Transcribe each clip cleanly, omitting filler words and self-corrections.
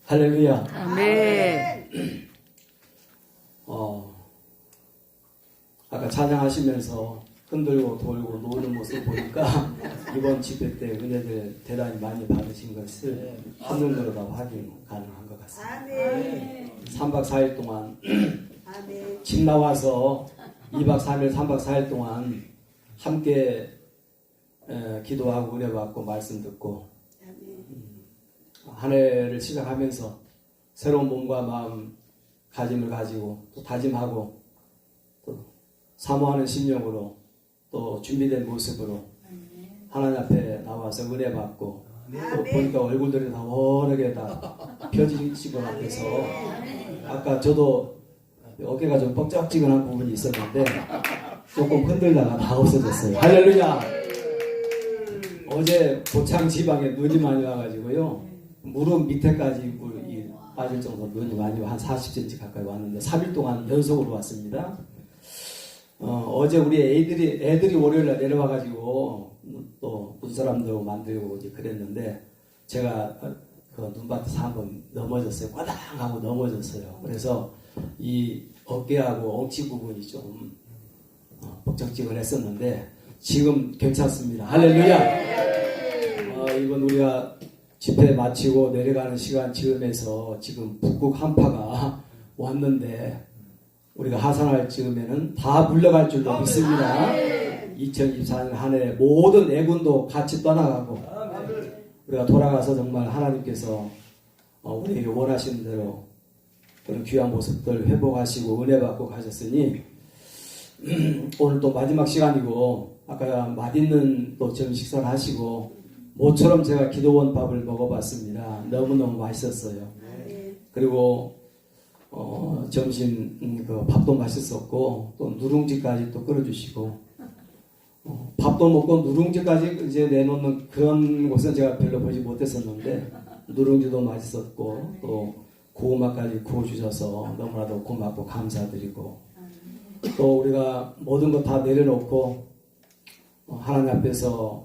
할렐루야. 아멘. 아까 찬양하시면서 흔들고 돌고 노는 모습 보니까 이번 집회 때 은혜를 대단히 많이 받으신 것을 한눈으로 다 확인 가능한 것 같습니다. 아멘. 3박 4일 동안 아멘. 집 나와서 2박 3일, 3박 4일 동안 함께 기도하고 은혜 받고 말씀 듣고 한 해를 시작하면서 새로운 몸과 마음 가짐을 가지고 또 다짐하고 또 사모하는 심령으로 또 준비된 모습으로 하나님 앞에 나와서 은혜 받고 또 보니까 얼굴들이 다 워르게 다 펴지시고 앞에서 아까 저도 어깨가 좀 뻑적지근한 부분이 있었는데 조금 흔들다가 다 없어졌어요. 할렐루야. 어제 고창 지방에 눈이 많이 와가지고요 무릎 밑에까지 물이 빠질 정도로 눈이 많이 한 40cm 가까이 왔는데 3일 동안 연속으로 왔습니다. 어제 우리 애들이 월요일날 내려와가지고 또 문사람도 만들고 이제 그랬는데 제가 그 눈밭에서 한번 넘어졌어요. 꽈당하고 넘어졌어요. 그래서 이 어깨하고 엉치 부분이 좀 벅적지근했었는데 지금 괜찮습니다. 할렐루야. 이번 우리가 집회 마치고 내려가는 시간 즈음에서 지금 북극 한파가 왔는데 우리가 하산할 즈음에는 다 물러갈 줄로 믿습니다. 2024년 한 해 모든 애군도 같이 떠나가고 우리가 돌아가서 정말 하나님께서 우리에게 원하시는 대로 그런 귀한 모습들 회복하시고 은혜 받고 가셨으니 오늘 또 마지막 시간이고 아까 맛있는 또 점심 식사를 하시고 모처럼 제가 기도원 밥을 먹어봤습니다. 너무너무 맛있었어요. 그리고 점심 그 밥도 맛있었고 또 누룽지까지 또 끓여주시고 밥도 먹고 누룽지까지 이제 내놓는 그런 곳은 제가 별로 보지 못했었는데 누룽지도 맛있었고 또 고구마까지 구워주셔서 너무나도 고맙고 감사드리고 또 우리가 모든 것 다 내려놓고 하나님 앞에서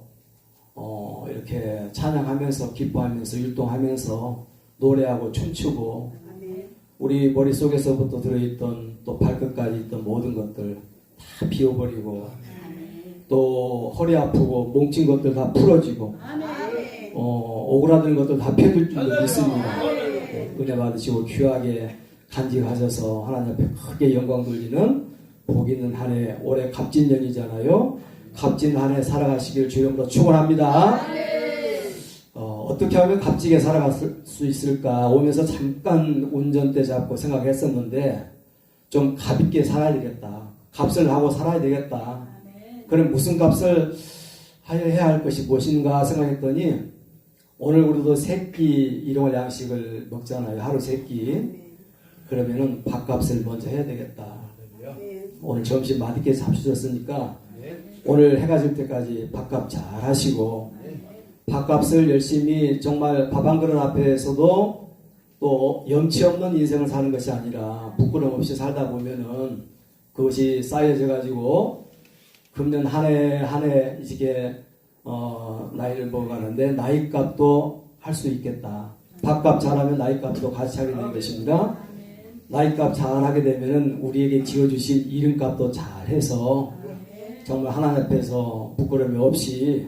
이렇게 찬양하면서 기뻐하면서 율동하면서 노래하고 춤추고 우리 머릿속에서부터 들어있던 또 발끝까지 있던 모든 것들 다 비워버리고 또 허리 아프고 뭉친 것들 다 풀어지고 오그라드는 것들 다 펴줄 줄로 믿습니다. 은혜 받으시고 귀하게 간직하셔서 하나님 앞에 크게 영광 돌리는 복 있는 한 해 올해 갑진년이잖아요. 값진 한 해 살아가시길 주님으로 축원합니다. 어떻게 하면 값지게 살아갈 수 있을까 오면서 잠깐 운전대 잡고 생각했었는데 좀 값있게 살아야 되겠다. 값을 하고 살아야 되겠다. 그럼 무슨 값을 해야 할 것이 무엇인가 생각했더니 오늘 우리도 세끼 일용할 양식을 먹잖아요. 하루 세끼. 그러면은 밥값을 먼저 해야 되겠다. 오늘 점심 맛있게 잡수셨으니까 오늘 해가 질 때까지 밥값 잘 하시고 밥값을 열심히 정말 밥 한 그릇 앞에서도 또 염치 없는 인생을 사는 것이 아니라 부끄럼 없이 살다 보면은 그것이 쌓여져 가지고 금년 한 해 이게 나이를 먹어가는데 나이값도 할 수 있겠다. 밥값 잘하면 나이값도 같이 하게 되는 것입니다. 나이값 잘하게 되면은 우리에게 지어주신 이름값도 잘해서 정말 하나님 앞에서 부끄러움이 없이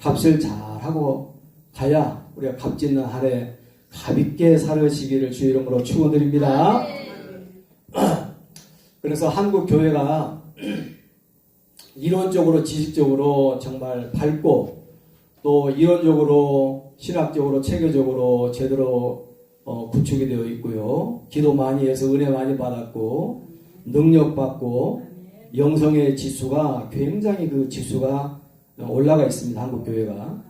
값을 잘하고 가야 우리가 값짓는 한 해 값있게 살으시기를 주 이름으로 축원드립니다. 그래서 한국 교회가 이론적으로 지식적으로 정말 밝고 또 이론적으로 신학적으로 체계적으로 제대로 구축이 되어 있고요. 기도 많이 해서 은혜 많이 받았고 능력 받고 영성의 지수가 굉장히 그 지수가 올라가 있습니다. 한국교회가.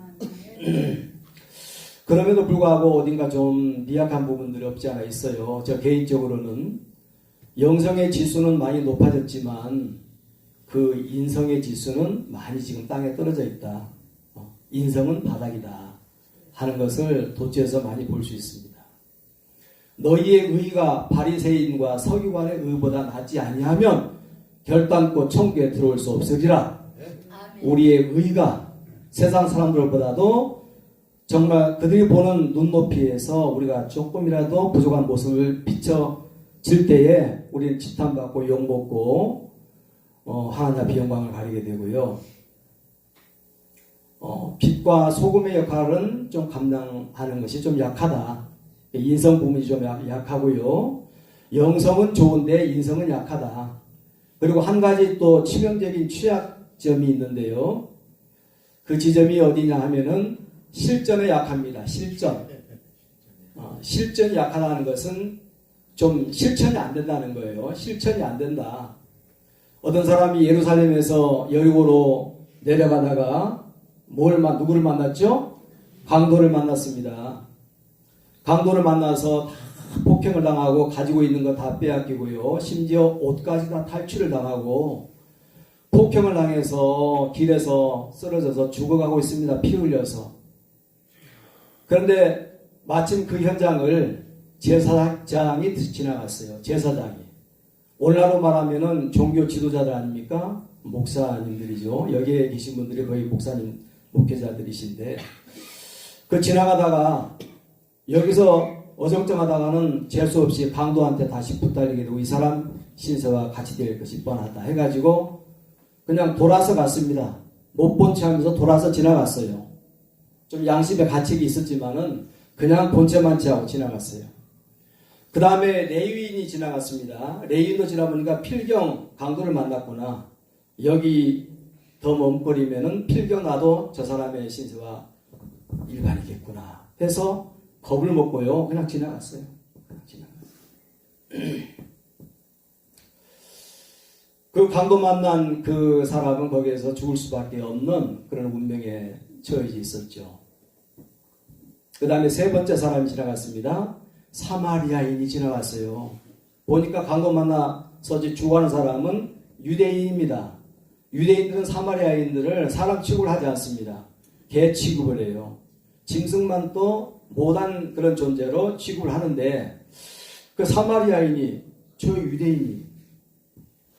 그럼에도 불구하고 어딘가 좀 미약한 부분들이 없지 않아 있어요. 저 개인적으로는 영성의 지수는 많이 높아졌지만 그 인성의 지수는 많이 지금 땅에 떨어져 있다. 인성은 바닥이다 하는 것을 도처에서 많이 볼 수 있습니다. 너희의 의가 바리새인과 서기관의 의보다 낫지 아니하면 결단코 천국에 들어올 수 없으리라. 우리의 의가 세상 사람들보다도 정말 그들이 보는 눈높이에서 우리가 조금이라도 부족한 모습을 비춰질 때에 우리는 지탄받고 욕먹고 하나님 앞에 영광을 가리게 되고요. 빛과 소금의 역할은 좀 감당하는 것이 좀 약하다. 인성 부분이 좀 약하고요. 영성은 좋은데 인성은 약하다. 그리고 한 가지 또 치명적인 취약점이 있는데요. 그 지점이 어디냐 하면은 실전에 약합니다. 실전이 약하다는 것은 좀 실천이 안 된다는 거예요. 실천이 안 된다. 어떤 사람이 예루살렘에서 여리고로 내려가다가 누구를 만났죠? 강도를 만났습니다. 강도를 만나서 다 폭행을 당하고 가지고 있는 거 다 빼앗기고요. 심지어 옷까지 다 탈취를 당하고 폭행을 당해서 길에서 쓰러져서 죽어가고 있습니다. 피 흘려서. 그런데 마침 그 현장을 제사장이 지나갔어요. 제사장이. 오늘날로 말하면은 종교 지도자들 아닙니까? 목사님들이죠. 여기에 계신 분들이 거의 목사님, 목회자들이신데 그 지나가다가 여기서 어정쩡하다가는 재수 없이 강도한테 다시 붙달리게 되고 이 사람 신세와 같이 될 것이 뻔하다 해가지고 그냥 돌아서 갔습니다. 못 본 채 하면서 돌아서 지나갔어요. 좀 양심의 가책이 있었지만은 그냥 본 채만 채하고 지나갔어요. 그 다음에 레위인이 지나갔습니다. 레위인도 지나보니까 필경 강도를 만났구나. 여기 더 머뭇거리면은 필경 나도 저 사람의 신세와 일반이겠구나 해서 겁을 먹고요. 그냥 지나갔어요. 그 강도 만난 그 사람은 거기에서 죽을 수밖에 없는 그런 운명에 처해져 있었죠. 그 다음에 세 번째 사람이 지나갔습니다. 사마리아인이 지나갔어요. 보니까 강도 만나서 죽어가는 사람은 유대인입니다. 유대인들은 사마리아인들을 사람 취급을 하지 않습니다. 개 취급을 해요. 짐승만 또 못한 그런 존재로 취급을 하는데 그 사마리아인이 저 유대인이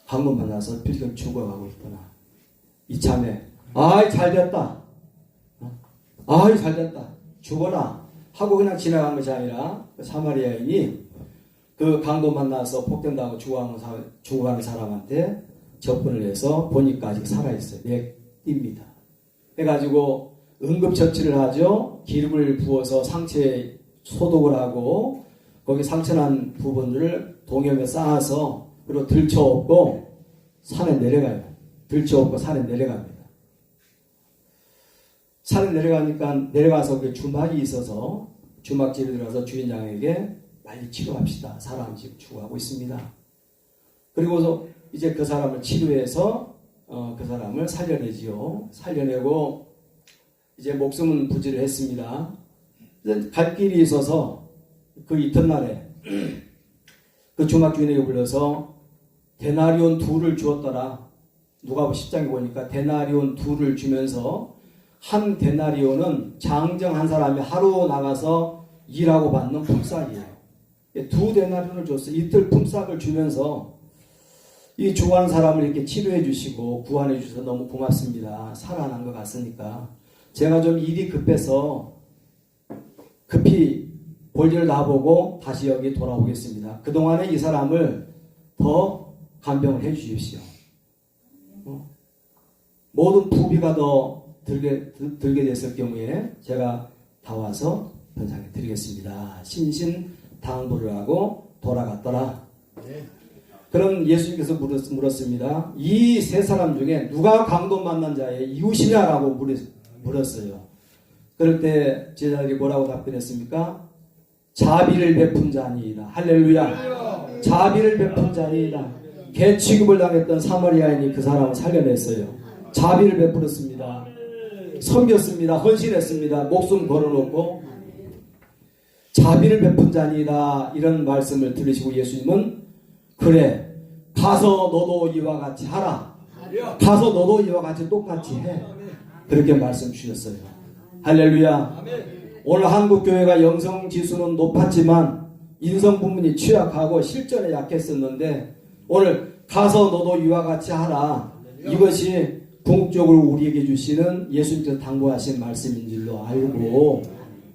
강도 만나서 필경 죽어가고 있구나. 이참에 아이 잘됐다. 아이 잘됐다. 죽어라 하고 그냥 지나간 것이 아니라 그 사마리아인이 그 강도 만나서 폭행당하고 죽어가는 사람한테 접근을 해서 보니까 아직 살아있어요. 맥입니다. 해가지고 응급처치를 하죠. 기름을 부어서 상체에 소독을 하고 거기 상처난 부분을 동염에 쌓아서 그리고 들쳐업고 산에 내려가요. 들쳐업고 산에 내려갑니다. 산에 내려가서 그 주막이 있어서 주막집에 들어가서 주인장에게 빨리 치료합시다. 사람 지금 죽어가고 있습니다. 그리고서 이제 그 사람을 치료해서 그 사람을 살려내지요. 살려내고 이제 목숨은 부지를 했습니다. 갈 길이 있어서 그 이튿날에 그 주막 주인에게 불러서 데나리온 2를 주었더라. 누가복음 10장에 보니까 데나리온 2를 주면서 한 데나리온은 장정 한 사람이 하루 나가서 일하고 받는 품삯이에요. 2 데나리온을 줬어요. 이틀 품삯을 주면서 이 죽어가는 사람을 이렇게 치료해 주시고 구원해 주셔서 너무 고맙습니다. 살아난 것 같으니까 제가 좀 일이 급해서 급히 볼일을 놔보고 다시 여기 돌아오겠습니다. 그동안에 이 사람을 더 간병을 해 주십시오. 모든 부비가 더 들게 됐을 경우에 제가 다 와서 변상해 드리겠습니다. 신신당부를 하고 돌아갔더라. 그럼 예수님께서 물었습니다. 이 세 사람 중에 누가 강도 만난 자의 이웃이냐라고 물었어요. 그럴 때 제자들이 뭐라고 답변했습니까? 자비를 베푼 자니이다. 할렐루야. 자비를 베푼 자니이다. 개 취급을 당했던 사마리아인이 그 사람을 살려냈어요. 자비를 베풀었습니다. 섬겼습니다. 헌신했습니다. 목숨 걸어놓고 자비를 베푼 자니이다. 이런 말씀을 들으시고 예수님은 그래 가서 너도 이와 같이 하라. 가서 너도 이와 같이 똑같이 해. 그렇게 말씀 주셨어요. 할렐루야. 오늘 한국교회가 영성지수는 높았지만 인성 부분이 취약하고 실전에 약했었는데 오늘 가서 너도 이와 같이 하라. 이것이 궁극적으로 우리에게 주시는 예수님께서 당부하신 말씀인 줄로 알고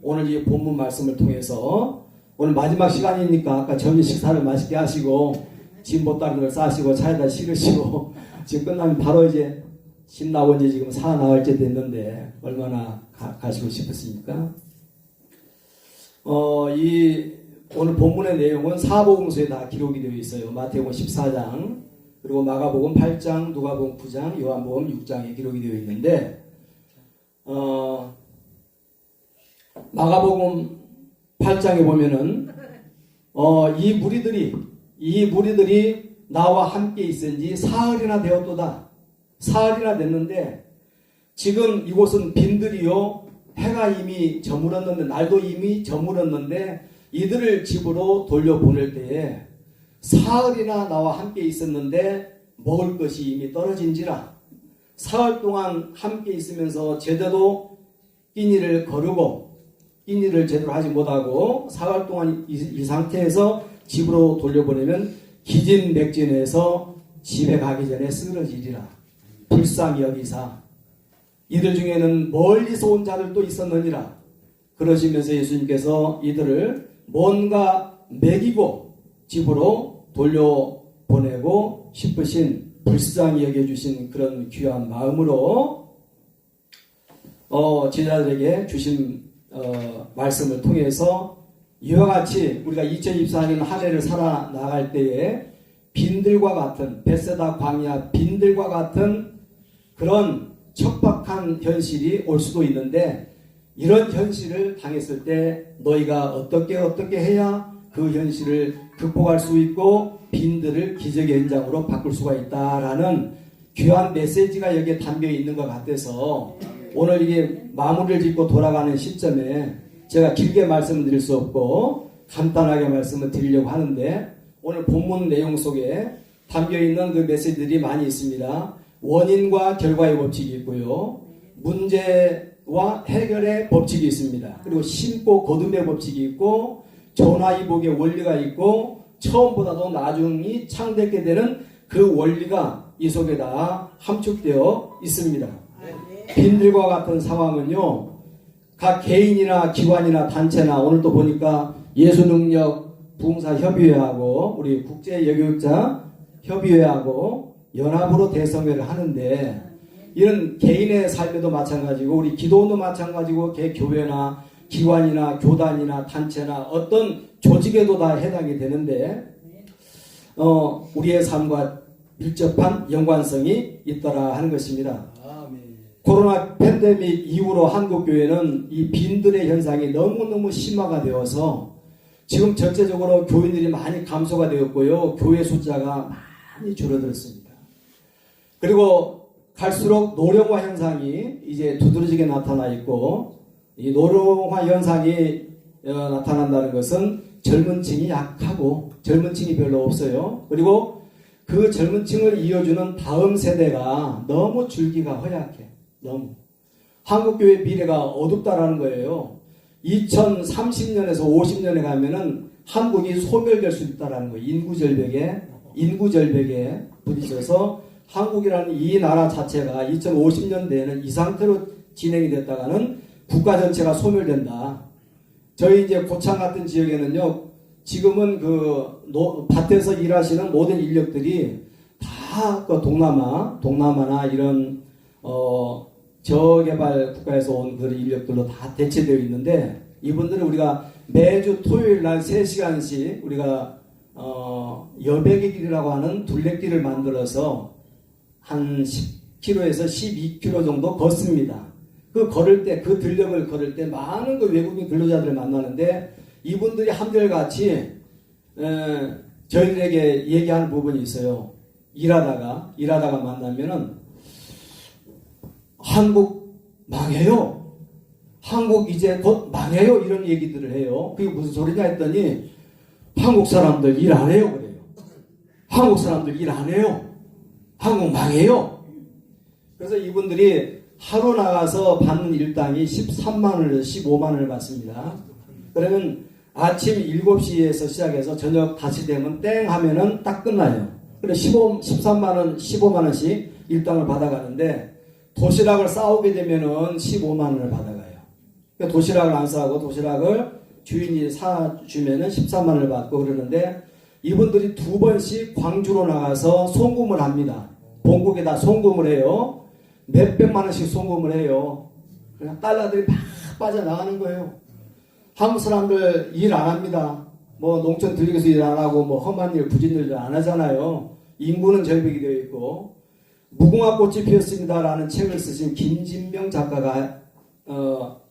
오늘 이 본문 말씀을 통해서 오늘 마지막 시간이니까 아까 점심 식사를 맛있게 하시고 짐 보따리를 싸시고 차에다 실으시고 지금 끝나면 바로 이제 집 나온 지 지금 4나흘째 됐는데 얼마나 가시고 싶으십니까? 이 오늘 본문의 내용은 사복음서에 다 기록이 되어 있어요. 마태복음 14장, 그리고 마가복음 8장, 누가복음 9장, 요한복음 6장에 기록이 되어 있는데 마가복음 8장에 보면은 이 무리들이 나와 함께 있은 지 사흘이나 되었도다. 사흘이나 됐는데 지금 이곳은 빈들이요 해가 이미 저물었는데 날도 이미 저물었는데 이들을 집으로 돌려보낼 때에 사흘이나 나와 함께 있었는데 먹을 것이 이미 떨어진지라. 사흘 동안 함께 있으면서 제대로 끼니를 거르고 끼니를 제대로 하지 못하고 사흘 동안 이 상태에서 집으로 돌려보내면 기진맥진해서 집에 가기 전에 쓰러지리라. 불쌍히 여기사 이들 중에는 멀리서 온 자들도 있었느니라. 그러시면서 예수님께서 이들을 뭔가 먹이고 집으로 돌려보내고 싶으신 불쌍히 여겨주신 그런 귀한 마음으로 제자들에게 주신 말씀을 통해서 이와 같이 우리가 2024년 한 해를 살아나갈 때에 빈들과 같은 벳세다 광야 빈들과 같은 그런 척박한 현실이 올 수도 있는데 이런 현실을 당했을 때 너희가 어떻게 해야 그 현실을 극복할 수 있고 빈들을 기적의 현장으로 바꿀 수가 있다라는 귀한 메시지가 여기에 담겨 있는 것 같아서 오늘 이게 마무리를 짓고 돌아가는 시점에 제가 길게 말씀을 드릴 수 없고 간단하게 말씀을 드리려고 하는데 오늘 본문 내용 속에 담겨 있는 그 메시지들이 많이 있습니다. 원인과 결과의 법칙이 있고요. 문제와 해결의 법칙이 있습니다. 그리고 심고 거둠의 법칙이 있고 전화위복의 원리가 있고 처음보다도 나중이 창대게 되는 그 원리가 이 속에 다 함축되어 있습니다. 빈들과 같은 상황은요. 각 개인이나 기관이나 단체나 오늘 또 보니까 예수능력 부흥사협의회하고 우리 국제여교육자 협의회하고 연합으로 대성회를 하는데 이런 개인의 삶에도 마찬가지고 우리 기도원도 마찬가지고 교회나 기관이나 교단이나 단체나 어떤 조직에도 다 해당이 되는데 우리의 삶과 밀접한 연관성이 있더라 하는 것입니다. 코로나 팬데믹 이후로 한국교회는 이 빈들의 현상이 너무너무 심화가 되어서 지금 전체적으로 교인들이 많이 감소가 되었고요. 교회 숫자가 많이 줄어들었습니다. 그리고 갈수록 노령화 현상이 이제 두드러지게 나타나 있고 이 노령화 현상이 나타난다는 것은 젊은 층이 약하고 젊은 층이 별로 없어요. 그리고 그 젊은 층을 이어주는 다음 세대가 너무 줄기가 허약해. 너무. 한국교회 미래가 어둡다라는 거예요. 2030년에서 50년에 가면은 한국이 소멸될 수 있다라는 거예요. 인구절벽에 부딪혀서 한국이라는 이 나라 자체가 2050년대에는 이 상태로 진행이 됐다가는 국가 전체가 소멸된다. 저희 이제 고창 같은 지역에는요, 지금은 밭에서 일하시는 모든 인력들이 다 그 동남아나 이런 저개발 국가에서 온 그런 인력들로 다 대체되어 있는데 이분들은 우리가 매주 토요일 날 3시간씩 우리가 여백의 길이라고 하는 둘레길을 만들어서 한 10km에서 12km 정도 걷습니다. 그 들녘을 걸을 때 많은 그 외국인 근로자들을 만나는데 이분들이 한결같이 저희들에게 얘기하는 부분이 있어요. 일하다가 만나면은 한국 망해요. 한국 이제 곧 망해요. 이런 얘기들을 해요. 그게 무슨 소리냐 했더니 한국 사람들 일 안 해요. 그래요. 한국 사람들 일 안 해요. 한국 망해요. 그래서 이분들이 하루 나가서 받는 일당이 13만 원에서 15만 원을 받습니다. 그러면 아침 7시에서 시작해서 저녁 5시 되면 땡 하면은 딱 끝나요. 그래 13만 원, 15만 원씩 일당을 받아가는데 도시락을 싸오게 되면은 15만 원을 받아가요. 그러니까 도시락을 안 싸고 도시락을 주인이 사주면은 13만 원을 받고 그러는데 이분들이 2번씩 광주로 나가서 송금을 합니다. 본국에다 송금을 해요. 몇백만 원씩 송금을 해요. 그냥 달러들이 막 빠져나가는 거예요. 한국 사람들 일 안 합니다. 뭐 농촌 들리기서 일 안 하고 뭐 험한 일, 부진 일도 안 하잖아요. 인구는 절벽이 되어 있고 무궁화 꽃이 피었습니다라는 책을 쓰신 김진명 작가가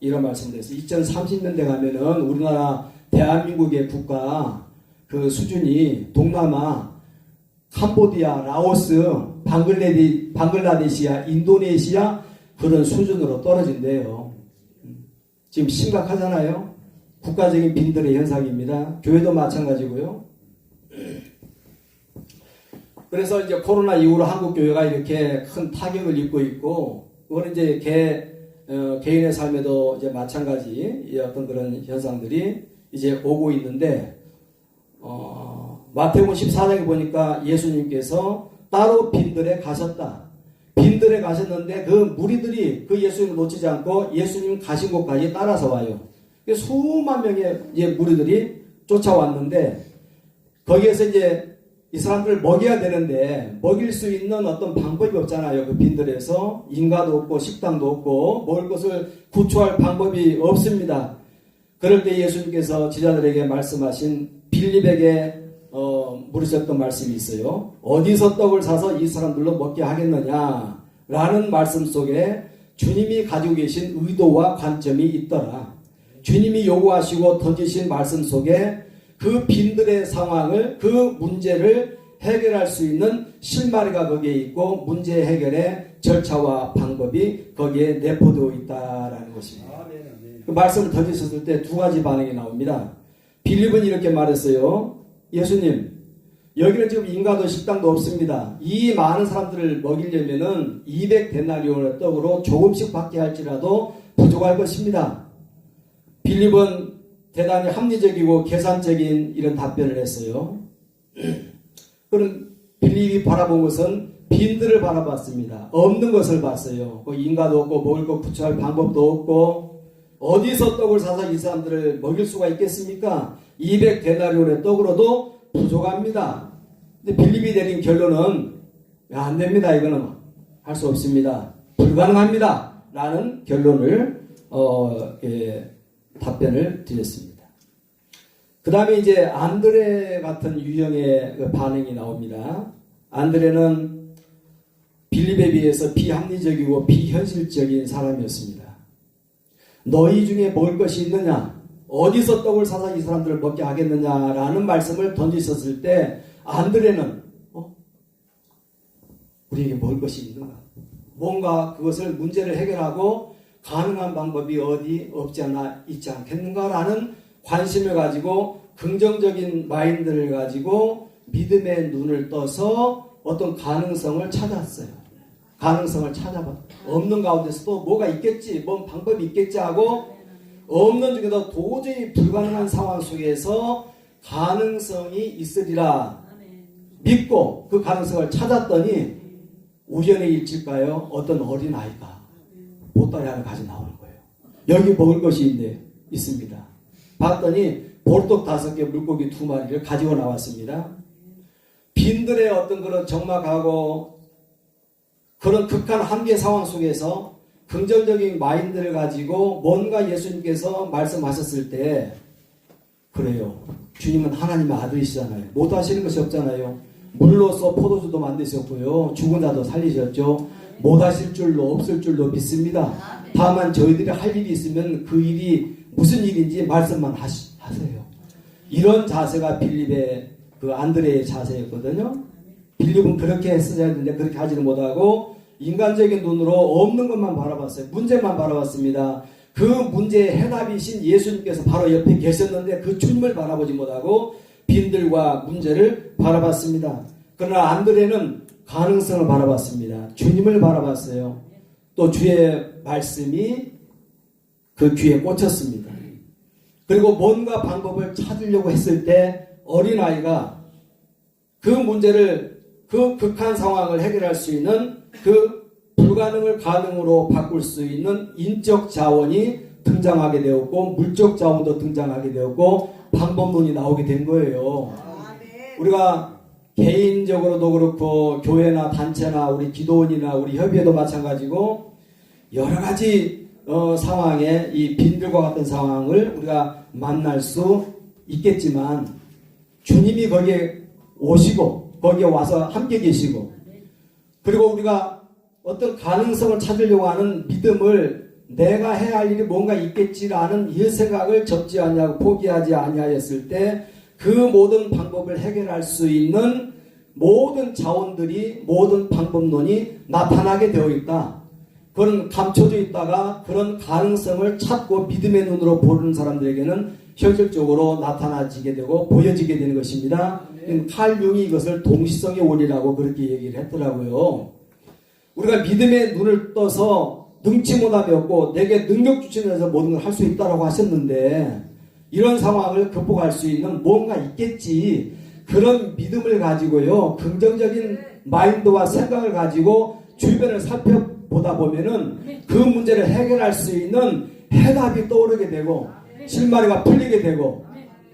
이런 말씀을 했어요. 2030년대 가면은 우리나라 대한민국의 국가 그 수준이 동남아, 캄보디아, 라오스, 방글라데시아, 인도네시아 그런 수준으로 떨어진대요. 지금 심각하잖아요. 국가적인 빈들의 현상입니다. 교회도 마찬가지고요. 그래서 이제 코로나 이후로 한국 교회가 이렇게 큰 타격을 입고 있고, 그거는 이제 개인의 삶에도 이제 마찬가지 어떤 그런 현상들이 이제 오고 있는데, 마태복음 14장에 보니까 예수님께서 따로 빈들에 가셨다. 빈들에 가셨는데 그 무리들이 그 예수님을 놓치지 않고 예수님 가신 곳까지 따라서 와요. 수만 명의 이제 무리들이 쫓아왔는데 거기에서 이제 이 사람들을 먹여야 되는데 먹일 수 있는 어떤 방법이 없잖아요. 그 빈들에서 인가도 없고 식당도 없고 먹을 것을 구출할 방법이 없습니다. 그럴 때 예수님께서 제자들에게 말씀하신 빌립에게 물으셨던 말씀이 있어요. 어디서 떡을 사서 이 사람들로 먹게 하겠느냐 라는 말씀 속에 주님이 가지고 계신 의도와 관점이 있더라. 주님이 요구하시고 던지신 말씀 속에 그 빈들의 상황을, 그 문제를 해결할 수 있는 실마리가 거기에 있고 문제 해결의 절차와 방법이 거기에 내포되어 있다라는 것입니다. 그 말씀을 던지셨을 때 2가지 반응이 나옵니다. 빌립은 이렇게 말했어요. 예수님, 여기는 지금 인가도 식당도 없습니다. 이 많은 사람들을 먹이려면은 200데나리온의 떡으로 조금씩 받게 할지라도 부족할 것입니다. 빌립은 대단히 합리적이고 계산적인 이런 답변을 했어요. 그런 빌립이 바라본 것은 빈들을 바라봤습니다. 없는 것을 봤어요. 인가도 없고 먹을 것 구출할 방법도 없고 어디서 떡을 사서 이 사람들을 먹일 수가 있겠습니까? 200데나리온의 떡으로도 부족합니다. 근데 빌립이 내린 결론은 안 됩니다. 이거는 할 수 없습니다. 불가능합니다. 라는 결론을 답변을 드렸습니다. 그 다음에 이제 안드레 같은 유형의 그 반응이 나옵니다. 안드레는 빌립에 비해서 비합리적이고 비현실적인 사람이었습니다. 너희 중에 먹을 것이 있느냐? 어디서 떡을 사서 이 사람들을 먹게 하겠느냐라는 말씀을 던지셨을 때 안드레는 우리에게 먹을 것이 있는가? 뭔가 그것을 문제를 해결하고 가능한 방법이 어디 없지 않아 있지 않겠는가라는 관심을 가지고 긍정적인 마인드를 가지고 믿음의 눈을 떠서 어떤 가능성을 찾았어요. 가능성을 찾아봐. 없는 가운데서도 뭐가 있겠지, 뭔 방법이 있겠지 하고 없는 중에도 도저히 불가능한 상황 속에서 가능성이 있으리라 믿고 그 가능성을 찾았더니 우연의 일일까요? 어떤 어린아이가 보따리 하나 가지고 나오는 거예요. 여기 먹을 것이 있습니다. 봤더니 볼떡 5개 물고기 2마리를 가지고 나왔습니다. 빈들의 어떤 그런 적막하고 그런 극한 한계 상황 속에서 긍정적인 마인드를 가지고 뭔가 예수님께서 말씀하셨을 때 그래요. 주님은 하나님의 아들이시잖아요. 못하시는 것이 없잖아요. 물로서 포도주도 만드셨고요. 죽은 자도 살리셨죠. 못하실 줄로 없을 줄로 믿습니다. 다만 저희들이 할 일이 있으면 그 일이 무슨 일인지 말씀만 하세요. 이런 자세가 빌립의 그 안드레의 자세였거든요. 빌립은 그렇게 했어야 했는데 그렇게 하지는 못하고 인간적인 눈으로 없는 것만 바라봤어요. 문제만 바라봤습니다. 그 문제의 해답이신 예수님께서 바로 옆에 계셨는데 그 주님을 바라보지 못하고 빈들과 문제를 바라봤습니다. 그러나 안드레는 가능성을 바라봤습니다. 주님을 바라봤어요. 또 주의 말씀이 그 귀에 꽂혔습니다. 그리고 뭔가 방법을 찾으려고 했을 때 어린아이가 그 문제를, 그 극한 상황을 해결할 수 있는 그 불가능을 가능으로 바꿀 수 있는 인적 자원이 등장하게 되었고 물적 자원도 등장하게 되었고 방법론이 나오게 된 거예요. 우리가 개인적으로도 그렇고 교회나 단체나 우리 기도원이나 우리 협의회도 마찬가지고 여러 가지 상황에 이 빈들과 같은 상황을 우리가 만날 수 있겠지만 주님이 거기에 오시고 거기에 와서 함께 계시고 그리고 우리가 어떤 가능성을 찾으려고 하는 믿음을 내가 해야 할 일이 뭔가 있겠지라는 이 생각을 접지 아니하고 포기하지 아니하였을 때 그 모든 방법을 해결할 수 있는 모든 자원들이 모든 방법론이 나타나게 되어 있다. 그런 감춰져 있다가 그런 가능성을 찾고 믿음의 눈으로 보는 사람들에게는 현실적으로 나타나지게 되고 보여지게 되는 것입니다. 칼 융이 이것을 동시성의 원리라고 그렇게 얘기를 했더라고요. 우리가 믿음의 눈을 떠서 능치 못함이 없고 내게 능력 주시면서 모든 걸 할 수 있다라고 하셨는데 이런 상황을 극복할 수 있는 뭔가 있겠지. 그런 믿음을 가지고요. 긍정적인 마인드와 생각을 가지고 주변을 살펴보다 보면은 그 문제를 해결할 수 있는 해답이 떠오르게 되고 실마리가 풀리게 되고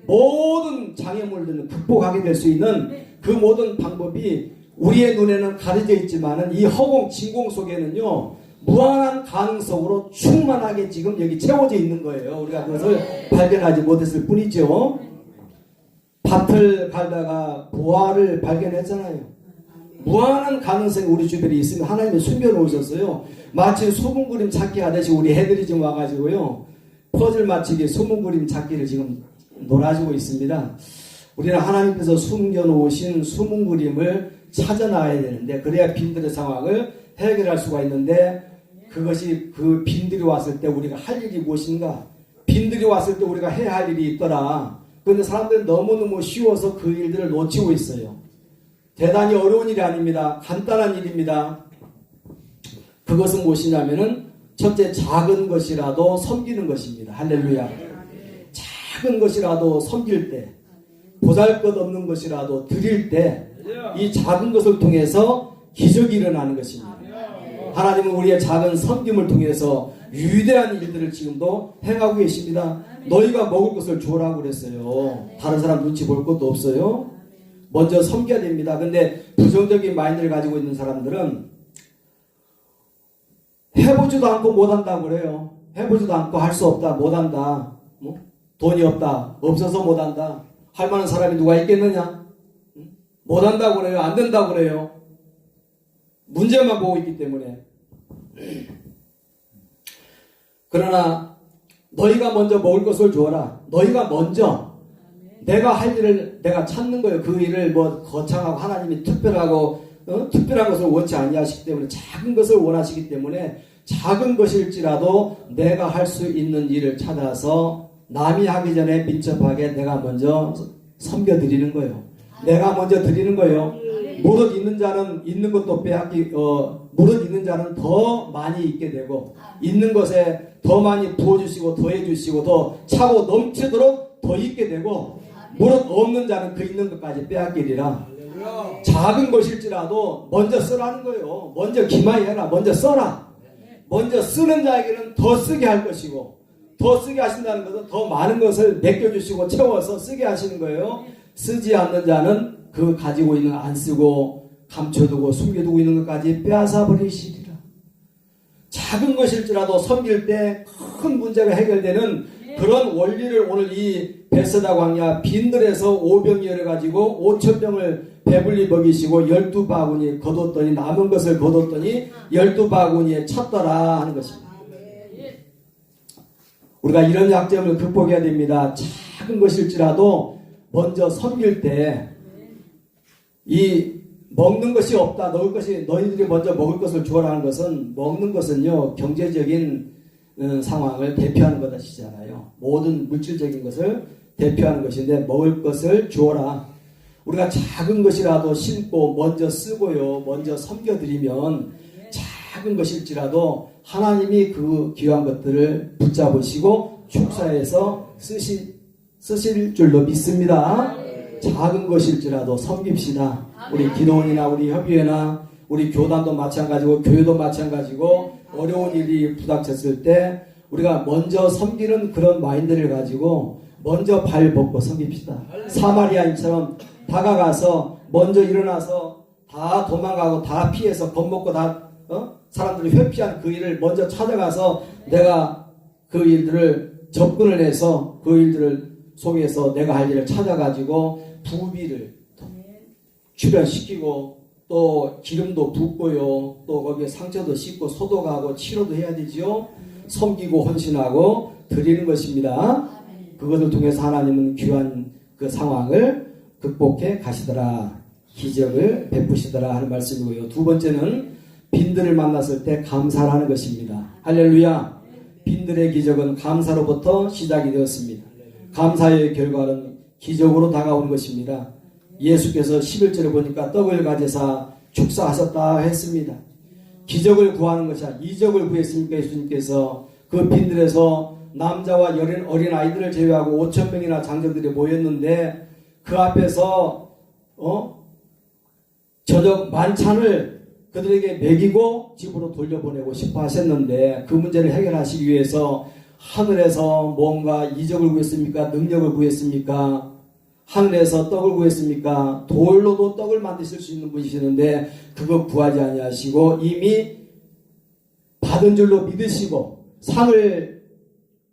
모든 장애물들은 극복하게 될 수 있는 그 모든 방법이 우리의 눈에는 가려져 있지만은 이 허공 진공 속에는요 무한한 가능성으로 충만하게 지금 여기 채워져 있는 거예요. 우리가 그것을 발견하지 못했을 뿐이죠. 밭을 갈다가 보화를 발견했잖아요. 무한한 가능성이 우리 주변에 있으면 하나님이 숨겨놓으셨어요. 마치 소문 그림 찾기 하듯이 우리 애들이 지금 와가지고요 퍼즐 맞히기 소문 그림 찾기를 지금 놀아주고 있습니다. 우리는 하나님께서 숨겨놓으신 소문 그림을 찾아나가야 되는데 그래야 빈들의 상황을 해결할 수가 있는데 그것이 그 빈들이 왔을 때 우리가 할 일이 무엇인가? 빈들이 왔을 때 우리가 해야 할 일이 있더라. 그런데 사람들은 너무너무 쉬워서 그 일들을 놓치고 있어요. 대단히 어려운 일이 아닙니다. 간단한 일입니다. 그것은 무엇이냐면은 첫째 작은 것이라도 섬기는 것입니다. 할렐루야. 작은 것이라도 섬길 때 보잘것없는 것이라도 드릴 때 이 작은 것을 통해서 기적이 일어나는 것입니다. 하나님은 우리의 작은 섬김을 통해서 위대한 일들을 지금도 행하고 계십니다. 너희가 먹을 것을 주라고 그랬어요. 다른 사람 눈치 볼 것도 없어요. 먼저 섬겨야 됩니다. 근데 부정적인 마인드를 가지고 있는 사람들은 해보지도 않고 못한다고 그래요. 해보지도 않고 할 수 없다, 못한다. 돈이 없다, 없어서 못한다. 할 만한 사람이 누가 있겠느냐? 못한다고 그래요. 안 된다고 그래요. 문제만 보고 있기 때문에. 그러나 너희가 먼저 먹을 것을 주어라. 너희가 먼저 내가 할 일을 내가 찾는 거예요. 그 일을 뭐 거창하고 하나님이 특별하고 특별한 것을 원치 아니하시기 때문에 작은 것을 원하시기 때문에 작은 것일지라도 내가 할 수 있는 일을 찾아서 남이 하기 전에 민첩하게 내가 먼저 섬겨드리는 거예요. 내가 먼저 드리는 거예요. 무릇 있는 자는 있는 것도 무릇 있는 자는 더 많이 있게 되고 있는 것에 더 많이 부어주시고 더해주시고 더 차고 넘치도록 더 있게 되고 무릇 없는 자는 그 있는 것까지 빼앗기리라. 작은 것일지라도 먼저 쓰라는 거예요. 먼저 기마이 해라. 먼저 써라. 먼저 쓰는 자에게는 더 쓰게 할 것이고 더 쓰게 하신다는 것은 더 많은 것을 맡겨주시고 채워서 쓰게 하시는 거예요. 쓰지 않는 자는 그 가지고 있는 안 쓰고 감춰두고 숨겨두고 있는 것까지 빼앗아 버리시리라. 작은 것일지라도 섬길 때 큰 문제가 해결되는 그런 원리를 오늘 이 베세다 광야 빈들에서 오병이어를 가지고 5,000명을 배불리 먹이시고 12바구니 거뒀더니 남은 것을 거뒀더니 12바구니에 찼더라 하는 것입니다. 우리가 이런 약점을 극복해야 됩니다. 작은 것일지라도 먼저 섬길 때 이 먹는 것이 없다. 너희들이 먼저 먹을 것을 주어라는 것은 먹는 것은요 경제적인 상황을 대표하는 것이잖아요. 모든 물질적인 것을 대표하는 것인데 먹을 것을 주어라. 우리가 작은 것이라도 심고 먼저 쓰고요. 먼저 섬겨드리면 작은 것일지라도 하나님이 그 귀한 것들을 붙잡으시고 축사해서 쓰실 줄로 믿습니다. 작은 것일지라도 섬깁시다. 우리 기도원이나 우리 협의회나 우리 교단도 마찬가지고 교회도 마찬가지고 어려운 일이 부닥쳤을 때 우리가 먼저 섬기는 그런 마인드를 가지고 먼저 발 벗고 섬깁시다. 사마리아인처럼 다가가서 먼저 일어나서 다 도망가고 다 피해서 겁먹고 다 사람들이 회피한 그 일을 먼저 찾아가서 내가 그 일들을 접근을 해서 그 일들을 속에서 내가 할 일을 찾아가지고 부비를 출현시키고 또 기름도 붓고요. 또 거기에 상처도 씻고 소독하고 치료도 해야 되지요. 섬기고 헌신하고 드리는 것입니다. 그것을 통해서 하나님은 귀한 그 상황을 극복해 가시더라. 기적을 베푸시더라 하는 말씀이고요. 두 번째는 빈들을 만났을 때 감사를 하는 것입니다. 할렐루야. 빈들의 기적은 감사로부터 시작이 되었습니다. 감사의 결과는 기적으로 다가오는 것입니다. 예수께서 11절에 보니까 떡을 가져사 축사하셨다 했습니다. 기적을 구하는 것이 아니라 이적을 구했으니까 예수님께서 그 빈들에서 남자와 어린 아이들을 제외하고 5,000명이나 장정들이 모였는데 그 앞에서 저녁 만찬을 그들에게 먹이고 집으로 돌려보내고 싶어 하셨는데 그 문제를 해결하시기 위해서 하늘에서 뭔가 이적을 구했습니까? 능력을 구했습니까? 하늘에서 떡을 구했습니까? 돌로도 떡을 만드실 수 있는 분이시는데 그거 구하지 아니하시고 이미 받은 줄로 믿으시고 상을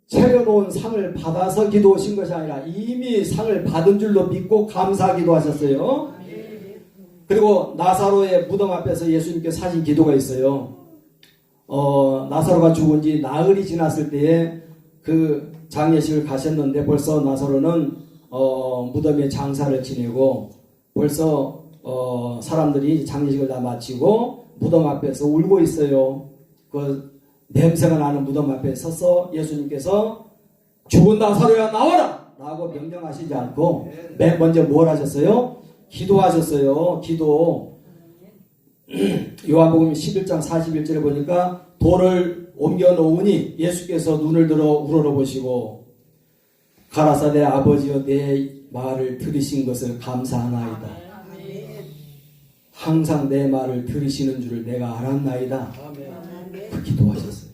차려놓은 상을 받아서 기도하신 것이 아니라 이미 상을 받은 줄로 믿고 감사하기도 하셨어요. 그리고 나사로의 무덤 앞에서 예수님께서 하신 기도가 있어요. 나사로가 죽은 지 나흘이 지났을 때에 그 장례식을 가셨는데 벌써 나사로는 무덤에 장사를 지내고 벌써 사람들이 장례식을 다 마치고 무덤 앞에서 울고 있어요. 그 냄새가 나는 무덤 앞에 서서 예수님께서 죽은 나사로야 나와라! 라고 명령하시지 않고 맨 먼저 뭘 하셨어요? 기도하셨어요. 기도. 요한복음 11장 41절에 보니까 돌을 옮겨 놓으니 예수께서 눈을 들어 우러러보시고 가라사대 아버지여 내 말을 들으신 것을 감사하나이다. 항상 내 말을 들으시는 줄을 내가 알았나이다. 그 기도하셨어요.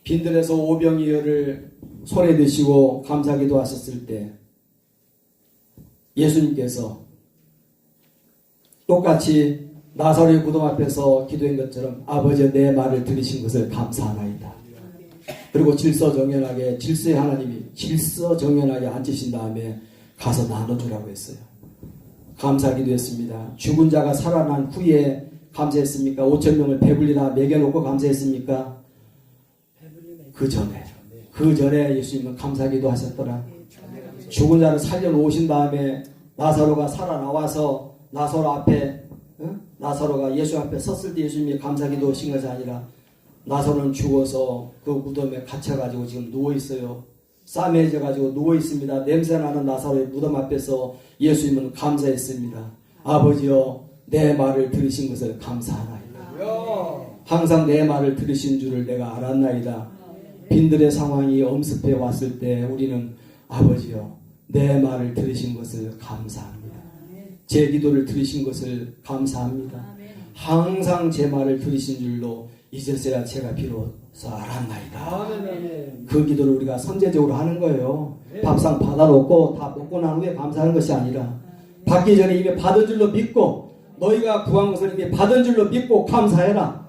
빈들에서 오병이어를 손에 드시고 감사기도 하셨을 때 예수님께서 똑같이 나사로의 무덤 앞에서 기도한 것처럼 아버지 내 말을 들으신 것을 감사하나이다. 그리고 질서의 하나님이 질서정연하게 앉으신 다음에 가서 나눠주라고 했어요. 감사기도 했습니다. 죽은 자가 살아난 후에 감사했습니까? 5,000명을 배불리다 먹여놓고 감사했습니까? 그 전에 예수님은 감사기도 하셨더라. 죽은 자를 살려놓으신 다음에 나사로가 살아나와서 나사로가 예수 앞에 섰을 때 예수님이 감사기도 하신 것이 아니라 나사로는 죽어서 그 무덤에 갇혀가지고 지금 누워있어요. 싸매져가지고 누워있습니다. 냄새나는 나사로의 무덤 앞에서 예수님은 감사했습니다. 아버지여 내 말을 들으신 것을 감사하나이다. 항상 내 말을 들으신 줄을 내가 알았나이다. 빈들의 상황이 엄습해 왔을 때 우리는 아버지여 내 말을 들으신 것을 감사합니다. 제 기도를 들으신 것을 감사합니다. 항상 제 말을 들으신 줄로 이제서야 제가 비로소 알았나이다. 그 기도를 우리가 선제적으로 하는 거예요. 밥상 받아놓고 다 먹고 난 후에 감사하는 것이 아니라 받기 전에 이미 받은 줄로 믿고 너희가 구한 것을 이미 받은 줄로 믿고 감사해라.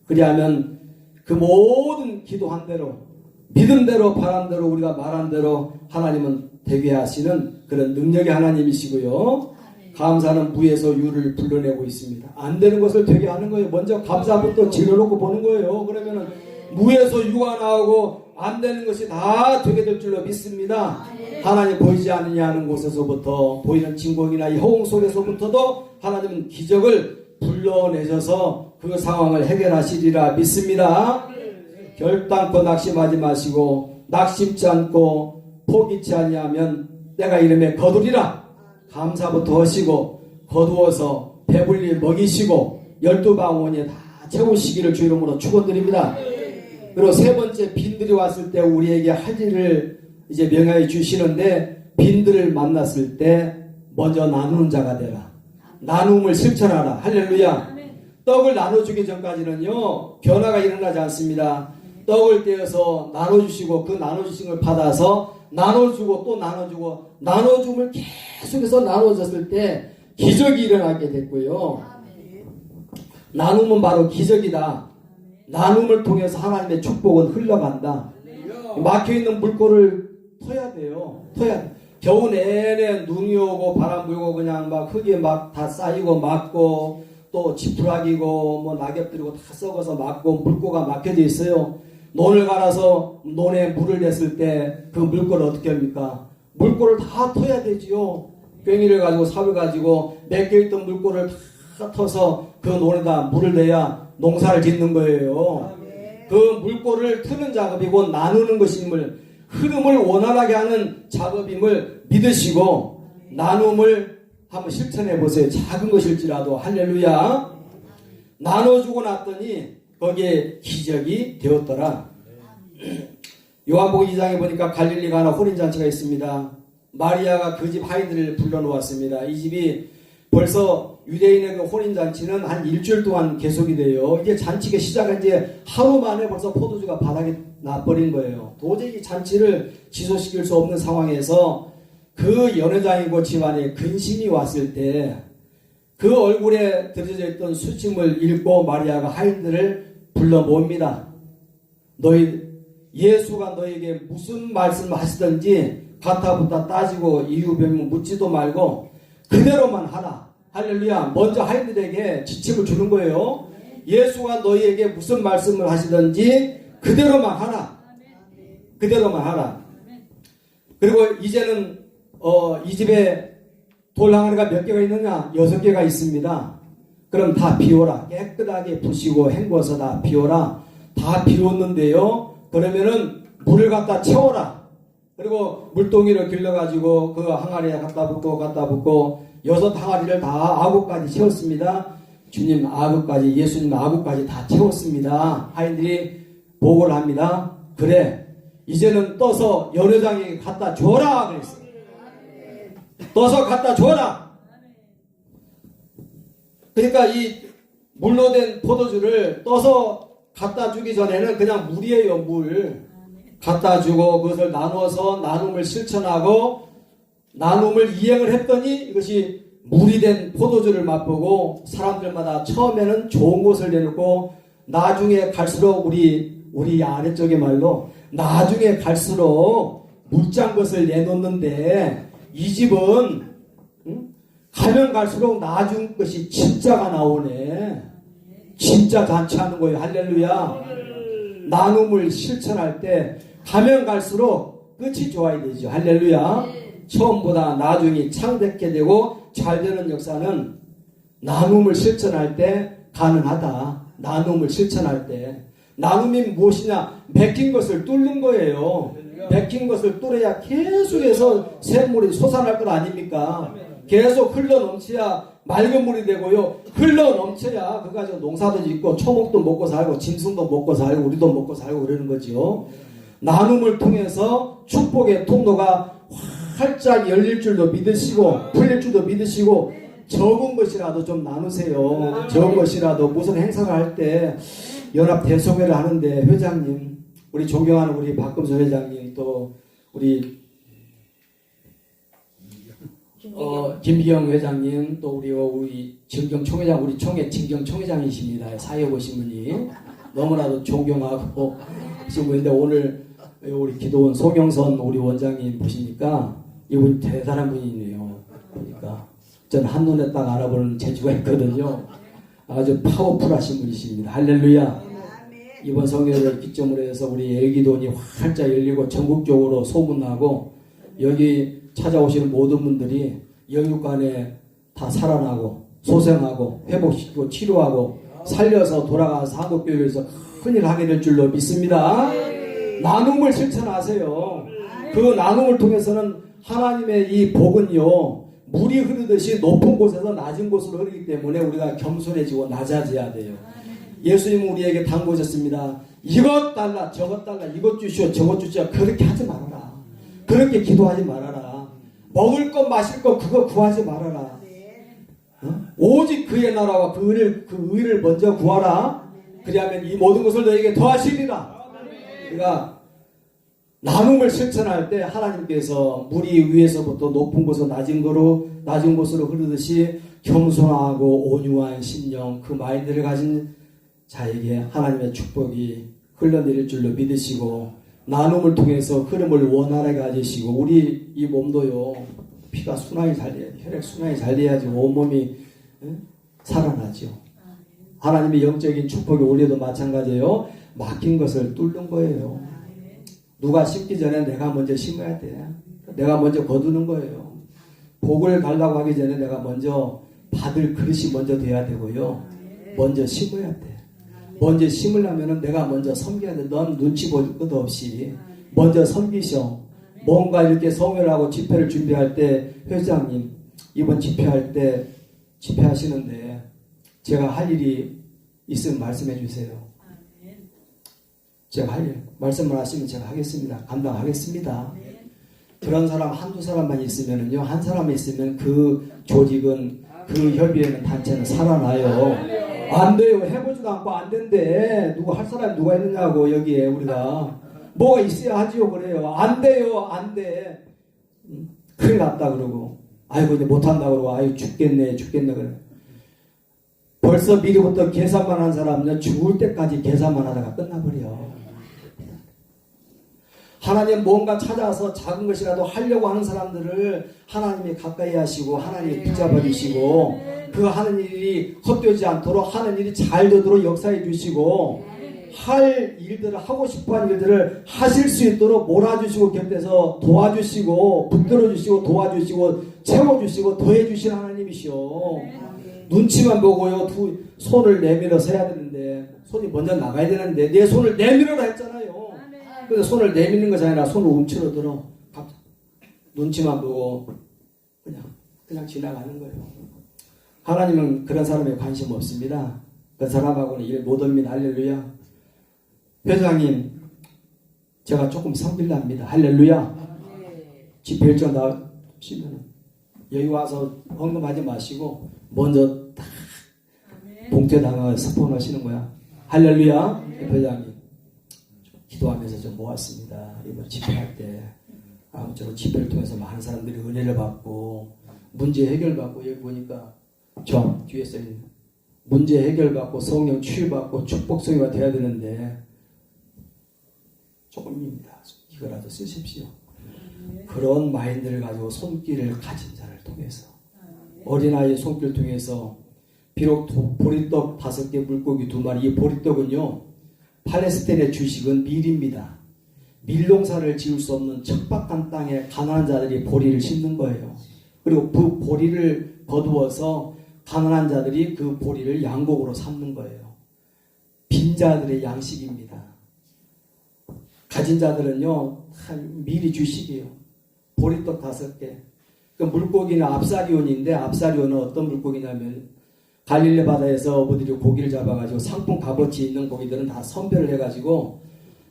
그리하면 그 모든 기도한 대로 믿음대로 바람대로 우리가 말한 대로 하나님은 되게 하시는 그런 능력의 하나님이시고요. 감사는 무에서 유를 불러내고 있습니다. 안 되는 것을 되게 하는 거예요. 먼저 감사부터 질러놓고 보는 거예요. 그러면은 무에서 유가 나오고 안 되는 것이 다 되게 될 줄로 믿습니다. 하나님 보이지 않느냐 하는 곳에서부터 보이는 진공이나 허공 속에서부터도 하나님은 기적을 불러내셔서 그 상황을 해결하시리라 믿습니다. 결단코 낙심하지 마시고 낙심치 않고 포기치 아니하면 내가 이름에 거두리라. 감사부터 하시고 거두어서 배불리 먹이시고 12방언에 다 채우시기를 주 이름으로 축원드립니다. 그리고 세 번째 빈들이 왔을 때 우리에게 할 일을 이제 명하여 주시는데 빈들을 만났을 때 먼저 나누는 자가 되라. 나눔을 실천하라. 할렐루야. 떡을 나눠주기 전까지는요, 변화가 일어나지 않습니다. 떡을 떼어서 나눠주시고 그 나눠주신 걸 받아서 나눠주고 또 나눠주고 나눠줌을 계속해서 나눠줬을 때 기적이 일어나게 됐고요. 나눔은 바로 기적이다. 나눔을 통해서 하나님의 축복은 흘러간다. 막혀있는 물꼬를 터야 돼요. 겨우 내내 눈이 오고 바람 불고 그냥 막 흙이 막 다 쌓이고 막고 또 지푸라기고 뭐 낙엽들이고 다 썩어서 막고 물꼬가 막혀져 있어요. 논을 갈아서 논에 물을 냈을 때 그 물꼬를 어떻게 합니까? 물꼬를 다 터야 되지요. 괭이를 가지고 삽을 가지고 맥혀있던 물꼬를 다 터서 그 논에다 물을 내야 농사를 짓는 거예요. 그 물꼬를 트는 작업이 곧 나누는 것임을, 흐름을 원활하게 하는 작업임을 믿으시고 나눔을 한번 실천해 보세요. 작은 것일지라도. 할렐루야. 나눠주고 났더니 거기에 기적이 되었더라. 요한복음 2장에 보니까 갈릴리 가나 혼인잔치가 있습니다. 마리아가 그 집 하인들을 불러놓았습니다. 이 집이 벌써 유대인의 그 혼인잔치는 한 일주일 동안 계속이 돼요. 이게 잔치가 시작한 지 하루 만에 벌써 포도주가 바닥에 나버린 거예요. 도저히 잔치를 지속시킬 수 없는 상황에서 그 연회장이고 집안에 근심이 왔을 때 그 얼굴에 들여져 있던 수침을 읽고 마리아가 하인들을 불러 모읍니다. 예수가 너에게 무슨 말씀을 하시든지 가타부타 따지고 이유 변명 묻지도 말고 그대로만 하라. 할렐루야. 먼저 하인들에게 지침을 주는 거예요. 예수가 너희에게 무슨 말씀을 하시든지 그대로만 하라. 그대로만 하라. 그리고 이제는 이 집에 돌 항아리가 몇 개가 있느냐? 6개가 있습니다. 그럼 다 비워라. 깨끗하게 부시고 헹궈서 다 비워라. 다 비웠는데요. 그러면은 물을 갖다 채워라. 그리고 물동이를 길러가지고 그 항아리에 갖다 붓고 6 항아리를 다 아구까지 채웠습니다. 주님 아구까지, 예수님 아구까지 다 채웠습니다. 하인들이 보고를 합니다. 그래, 이제는 떠서 연회장에 갖다 줘라 그랬어요. 떠서 갖다 줘라. 그러니까 이 물로 된 포도주를 떠서 갖다 주기 전에는 그냥 물이에요. 물 갖다 주고 그것을 나눠서 나눔을 실천하고 나눔을 이행을 했더니 이것이 물이 된 포도주를 맛보고 사람들마다 처음에는 좋은 것을 내놓고 나중에 갈수록 우리 아래쪽의 말로 나중에 갈수록 물짠 것을 내놓는데 이 집은 가면 갈수록 나중 것이 진짜가 나오네. 진짜 잔치하는 거예요. 할렐루야. 나눔을 실천할 때 가면 갈수록 끝이 좋아야 되죠. 할렐루야. 처음보다 나중이 창백게 되고 잘 되는 역사는 나눔을 실천할 때 가능하다. 나눔을 실천할 때. 나눔이 무엇이냐? 맥힌 것을 뚫는 거예요. 맥힌 것을 뚫어야 계속해서 샘물이 솟아날 것 아닙니까? 계속 흘러 넘쳐야 맑은 물이 되고요. 흘러 넘쳐야 그거 가지고 농사도 짓고 초목도 먹고 살고 짐승도 먹고 살고 우리도 먹고 살고 그러는 거죠. 나눔을 통해서 축복의 통로가 활짝 열릴 줄도 믿으시고 풀릴 줄도 믿으시고 적은 것이라도 좀 나누세요. 적은 것이라도 무슨 행사를 할 때 연합 대소회를 하는데 회장님, 우리 존경하는 우리 박금수 회장님, 또 우리 김기영 회장님, 또 우리 진경 총회장, 우리 총회 진경 총회장이십니다. 사회 보신 분이 너무나도 존경하고 하신 분인데 오늘 우리 기도원 송영선 우리 원장님 보시니까 이분 대단한 분이네요. 그러니까 저는 한눈에 딱 알아보는 재주가 있거든요. 아주 파워풀하신 분이십니다. 할렐루야. 이번 성회를 기점으로 해서 우리 일기도원이 활짝 열리고 전국적으로 소문나고 여기 찾아오시는 모든 분들이 영육간에 다 살아나고 소생하고 회복시키고 치료하고 살려서 돌아가서 한국교회에서 큰일 하게 될 줄로 믿습니다. 나눔을 실천하세요. 그 나눔을 통해서는 하나님의 이 복은요, 물이 흐르듯이 높은 곳에서 낮은 곳으로 흐르기 때문에 우리가 겸손해지고 낮아져야 돼요. 예수님은 우리에게 당부하셨습니다. 이것 달라, 저것 달라, 이것 주시오, 저것 주시오. 그렇게 하지 말아라. 그렇게 기도하지 말아라. 먹을 것, 마실 것, 그거 구하지 말아라. 어? 오직 그의 나라와 그 의를 먼저 구하라. 그리하면 이 모든 것을 너에게 더하시리라. 우리가 나눔을 실천할 때 하나님께서 물이 위에서부터 높은 곳으로 낮은 곳으로 흐르듯이 겸손하고 온유한 심령, 그 마인드를 가진 자에게 하나님의 축복이 흘러내릴 줄로 믿으시고, 나눔을 통해서 흐름을 원활하게 가지시고, 우리 이 몸도요, 피가 순환이 잘 돼야 돼. 혈액 순환이 잘 돼야지 온몸이 살아나죠. 하나님의 영적인 축복이 올려도 마찬가지예요. 맡긴 것을 뚫는 거예요. 누가 심기 전에 내가 먼저 심어야 돼. 내가 먼저 거두는 거예요. 복을 달라고 하기 전에 내가 먼저 받을 그릇이 먼저 돼야 되고요. 먼저 심어야 돼. 먼저 심으려면 내가 먼저 섬겨야 돼. 넌 눈치 볼 것 없이 먼저 섬기셔. 뭔가 이렇게 성회를 하고 집회를 준비할 때, 회장님 이번 집회할 때 집회하시는데 제가 할 일이 있으면 말씀해 주세요. 제가 할 일 말씀을 하시면 제가 하겠습니다. 감당하겠습니다. 그런 사람 한두 사람만 있으면요, 한 사람이 있으면 그 조직은, 그 협의회는, 단체는 살아나요. 안 돼요. 해보지도 않고 안 된대. 할 사람이 누가 있느냐고. 여기에 우리가 뭐가 있어야 하지요. 그래요. 안 돼요. 안 돼. 큰일 났다 그러고, 아이고 이제 못한다 그러고, 아유 죽겠네 그래. 벌써 미리부터 계산만 한 사람은 죽을 때까지 계산만 하다가 끝나버려. 하나님 뭔가 찾아서 작은 것이라도 하려고 하는 사람들을 하나님이 가까이 하시고, 하나님이 붙잡아 주시고, 그 하는 일이 헛되지 않도록, 하는 일이 잘 되도록 역사해 주시고, 할 일들을, 하고 싶어하는 일들을 하실 수 있도록 몰아주시고, 곁에서 도와주시고, 붙들어 주시고, 도와주시고, 채워주시고, 더해주신 하나님이시오. 눈치만 보고요, 손을 내밀어서 해야 되는데, 손이 먼저 나가야 되는데 내 손을 내밀어라 했잖아요. 근데 손을 내미는 것이 아니라 손을 움츠러 들어 눈치만 보고 그냥 지나가는 거예요. 하나님은 그런 사람에 관심 없습니다. 그 사람하고는 일 못합니다. 할렐루야. 회장님 제가 조금 섬길랍니다. 할렐루야. 집회 일정 나오시면 여기 와서 헌금하지 마시고 먼저 딱 봉투에 담아서 스폰하시는 거야. 할렐루야. 회장님 기도하면서 좀 모았습니다. 이번 집회할 때 아무쪼록 집회를 통해서 많은 사람들이 은혜를 받고 문제 해결받고, 여기 보니까 저 뒤에 써있는 문제 해결받고 성령 치유받고 축복성이가 돼야 되는데 조금입니다. 이거라도 쓰십시오. 그런 마인드를 가지고 손길을 가진 자를 통해서, 어린아이의 손길을 통해서, 비록 보리떡 5개 물고기 2마리, 이 보리떡은요 팔레스타인의 주식은 밀입니다. 밀농사를 지을 수 없는 척박한 땅에 가난한 자들이 보리를 심는 거예요. 그리고 그 보리를 거두어서 가난한 자들이 그 보리를 양곡으로 삼는 거예요. 빈자들의 양식입니다. 가진 자들은요 밀이 주식이에요. 보리떡 5개. 그 물고기는 압사리온인데, 압사리온은 어떤 물고기냐면 갈릴리 바다에서 어부들이 고기를 잡아가지고 상품 값어치 있는 고기들은 다 선별을 해가지고,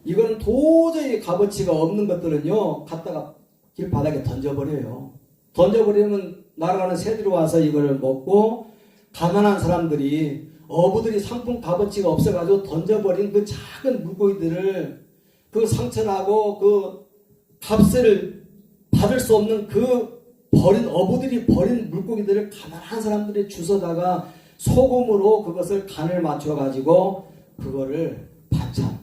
이건 도저히 값어치가 없는 것들은요 갖다가 길바닥에 던져버려요. 던져버리면 날아가는 새들이 와서 이걸 먹고, 가난한 사람들이, 어부들이 상품 값어치가 없어가지고 던져버린 그 작은 물고기들을, 그 상처나고 그 값을 받을 수 없는 그 어부들이 버린 물고기들을 가난한 사람들이 주워다가 소금으로 그것을 간을 맞춰가지고 그거를 반찬,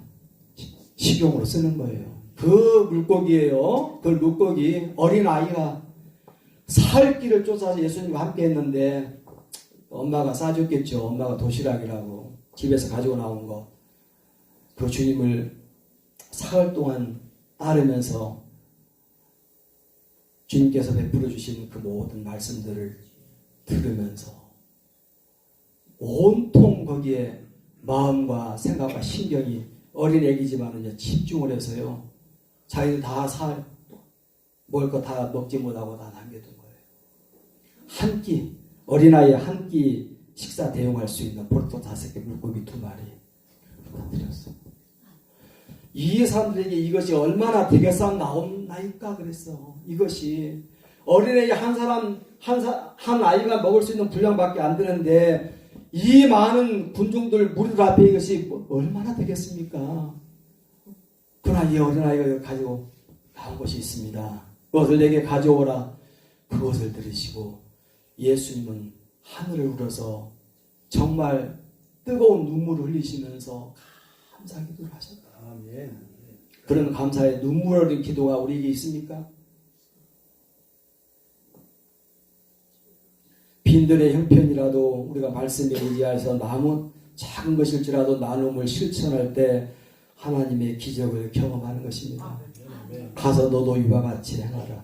식용으로 쓰는 거예요. 그 물고기예요. 그 물고기, 어린아이가 살 길을 쫓아서 예수님과 함께 했는데 엄마가 싸줬겠죠. 엄마가 도시락이라고 집에서 가지고 나온 거. 그 주님을 사흘 동안 따르면서 주님께서 베풀어 주신 그 모든 말씀들을 들으면서 온통 거기에 마음과 생각과 신경이, 어린 애기지만은 집중을 해서요 자기들 다 먹을 거 다 먹지 못하고 다 남겨둔 거예요. 한 끼, 어린아이 한 끼 식사 대용할 수 있는 보리떡 5개, 물고기 2마리 드렸어요. 이 사람들에게 이것이 얼마나 되겠어 나옵나이까 그랬어. 이것이 어린애 한 사람, 한 아이가 먹을 수 있는 분량밖에 안 되는데, 이 많은 군중들, 무리들 앞에 이것이 얼마나 되겠습니까? 그러나 이 어린아이가 이걸 가지고 나온 것이 있습니다. 그것을 내게 가져오라. 그것을 들으시고, 예수님은 하늘을 우러서 정말 뜨거운 눈물을 흘리시면서 감사 기도를 하셨다. 아멘. 그런 감사의 눈물 흘린 기도가 우리에게 있습니까? 빈들의 형편이라도 우리가 말씀에 의지해서 남은 작은 것일지라도 나눔을 실천할 때 하나님의 기적을 경험하는 것입니다. 가서 너도 이와 같이 행하라.